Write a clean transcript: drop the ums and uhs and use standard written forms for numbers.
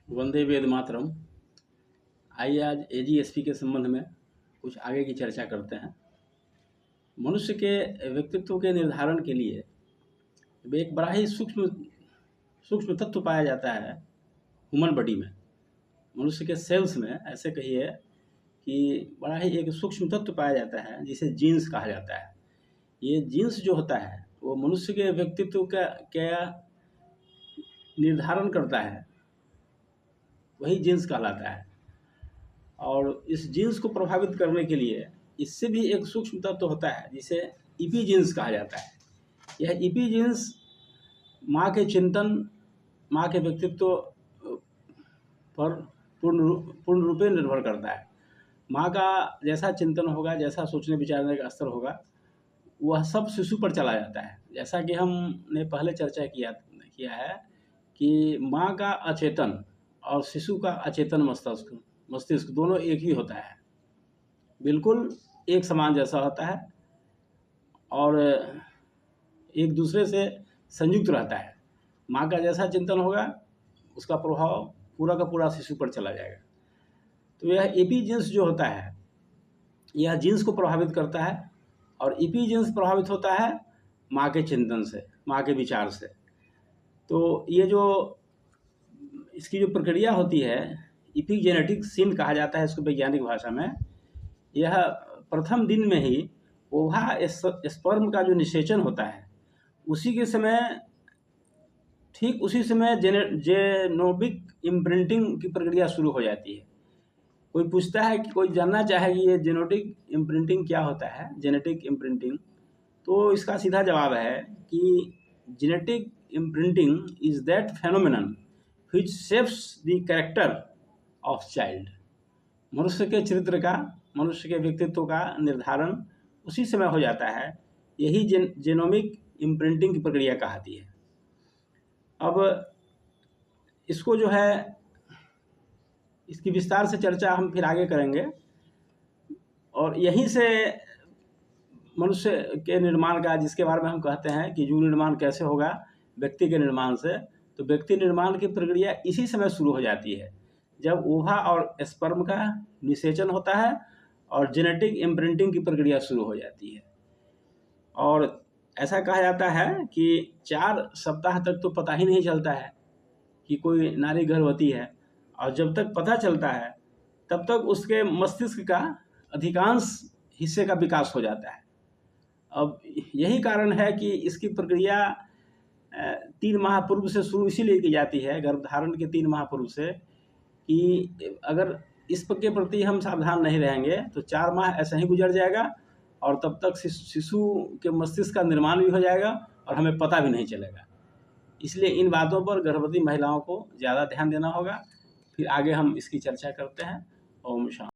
वंदे वेद मातरम। आइए आज एजीएसपी के संबंध में कुछ आगे की चर्चा करते हैं। मनुष्य के व्यक्तित्व के निर्धारण के लिए एक बड़ा ही सूक्ष्म तत्व पाया जाता है ह्यूमन बॉडी में। मनुष्य के सेल्स में ऐसे कहिए कि बड़ा ही एक सूक्ष्म तत्व पाया जाता है जिसे जीन्स कहा जाता है। ये जीन्स जो होता है वो मनुष्य के व्यक्तित्व का क्या निर्धारण करता है, वही जीन्स कहलाता है। और इस जीन्स को प्रभावित करने के लिए इससे भी एक सूक्ष्म तत्व होता है जिसे ईपी जीन्स कहा जाता है। यह ईपी जीन्स माँ के चिंतन, माँ के व्यक्तित्व पर पूर्ण रूपे निर्भर करता है। माँ का जैसा चिंतन होगा, जैसा सोचने विचारने का स्तर होगा, वह सब शिशु पर चला जाता है। जैसा कि हमने पहले चर्चा किया है कि माँ का अचेतन और शिशु का अचेतन मस्तिष्क दोनों एक ही होता है, बिल्कुल एक समान जैसा होता है और एक दूसरे से संयुक्त रहता है। माँ का जैसा चिंतन होगा उसका प्रभाव पूरा का पूरा शिशु पर चला जाएगा। तो यह ईपी जीन्स जो होता है यह जीन्स को प्रभावित करता है और ईपी जीन्स प्रभावित होता है माँ के चिंतन से, माँ के विचार से। तो ये जो इसकी जो प्रक्रिया होती है इपिजेनेटिक सीन कहा जाता है इसको वैज्ञानिक भाषा में। यह प्रथम दिन में ही ओवा स्पर्म का जो निषेचन होता है उसी के समय, ठीक उसी समय जेनोमिक इम्प्रिंटिंग की प्रक्रिया शुरू हो जाती है। कोई पूछता है कि कोई जानना चाहे कि ये जेनेटिक इम्प्रिंटिंग क्या होता है, जेनेटिक इम्प्रिंटिंग, तो इसका सीधा जवाब है कि genetic imprinting is that phenomenon which shapes the character of child. मनुष्य के चरित्र का, मनुष्य के व्यक्तित्व का निर्धारण उसी समय हो जाता है। यही जेनोमिक इम्प्रिंटिंग की प्रक्रिया कहलाती है। अब इसको जो है, इसकी विस्तार से चर्चा हम फिर आगे करेंगे। और यहीं से मनुष्य के निर्माण का, जिसके बारे में हम कहते हैं कि जीव निर्माण कैसे होगा व्यक्ति के निर्माण से, तो व्यक्ति निर्माण की प्रक्रिया इसी समय शुरू हो जाती है जब ओवा और स्पर्म का निषेचन होता है और जेनेटिक इम्प्रिंटिंग की प्रक्रिया शुरू हो जाती है। और ऐसा कहा जाता है कि 4 सप्ताह तक तो पता ही नहीं चलता है कि कोई नारी गर्भवती है, और जब तक पता चलता है तब तक उसके मस्तिष्क का अधिकांश हिस्से का विकास हो जाता है। अब यही कारण है कि इसकी प्रक्रिया 3 माह पूर्व से शुरू इसीलिए की जाती है, गर्भधारण के 3 माह पूर्व से, कि अगर इस के प्रति हम सावधान नहीं रहेंगे तो 4 माह ऐसे ही गुजर जाएगा और तब तक शिशु के मस्तिष्क का निर्माण भी हो जाएगा और हमें पता भी नहीं चलेगा। इसलिए इन बातों पर गर्भवती महिलाओं को ज़्यादा ध्यान देना होगा। फिर आगे हम इसकी चर्चा करते हैं। ओम शांति।